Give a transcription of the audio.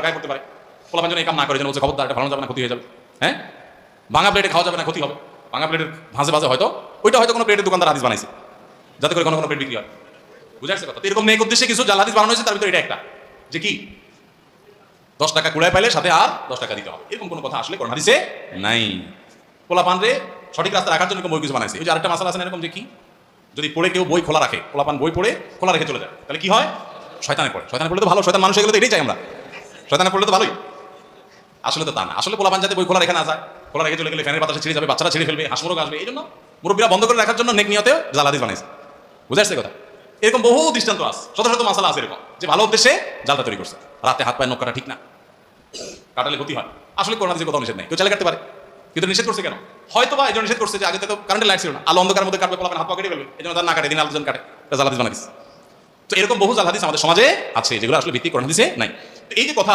কার গায়ে পড়তে পারে। পোলাপান যেন এই কাম না করে, যেন বলছে খবরদার এটা ভালো যাবে না, ক্ষতি হয়ে যাবে। হ্যাঁ, ভাঙা প্লেটে খাওয়া যাবে না, ক্ষতি হবে। ভাঙা প্লেটের ভাঁজে ভাজে হয়তো ওইটা হয়তো কোনো প্লেটের দোকানদার হাদিস বানাইছে যাতে করে কোনো কোনো প্লেট বিক্রি হয়। বুঝা যাচ্ছে কথা? তো এরকম নেক উদ্দেশ্যে কিছু জাল হাদিস বানানো হয়েছে, তার ভিতরে এটা একটা, যে কি 10 টাকা কুড়ায় পাইলে সাথে আর 10 টাকা দিতে হবে, এরকম কোনো কথা আসলে কোরআন হাদিসে নাই। পোলাপান রে সঠিক রাস্তা রাখার জন্য এরকম বই কিছু বানাইছে। ওই যে আরেকটা মাসালা আছে না এরকম, যে কি যদি পড়ে কেউ বই খোলা রাখে, পোলাপান বই পড়ে খোলা রেখে চলে যায়, তাহলে কি হয়? শয়তানে পড়ে। শয়তানে পড়লে তো ভালো, শয়তান মানুষ এগুলো তো এটাই চাই আমরা, শয়তানে পড়লে তো ভালোই। আসলে তো তা না, আসলে পোলাপান যাতে বই খোলা রেখে না যায়, খোলা রেখে চলে গেলে ফ্যানের বাতাসে ছিঁড়ে যাবে, বাচ্চারা ছিঁড়ে ফেলবে, হাঁসমরগ আসবে, এই জন্য মুরব্বীরা বন্ধ করে রাখার জন্য নেক নিয়তে জাল হাদিস বানাইছে। বুঝা যাচ্ছে কথা? এরকম বহু দৃষ্টান্ত আছে, শত শত মাসালা আছে এরকম, যে ভালো উদ্দেশ্যে জালটা তৈরি করছে। রাতে হাত পায়ে নখ কাটা ঠিক না, কাটালে ক্ষতি হয়। আসলে কোরআন হাদিসে কোথাও নিষেধ নেই, কেউ চাইলে কাটতে পারে, কিন্তু নিষেধ করছে কেন? হয়তো বা এই জন্য নিষেধ করছে যে আগে তো কারেন্টের লাইট ছিল না, আলো অন্ধকারের মধ্যে কাটবে, পোলাপান হাত পা কেটে ফেলবে, এই জন্য তার না কাটে, দিন আলোজন কাটে, জাল হাদিস বানাইছে। তো এরকম বহু জাল হাদিস আমাদের সমাজে আছে, যেগুলো আসলে ভিত্তি কোরআন হাদিসে নাই। তো এই যে কথা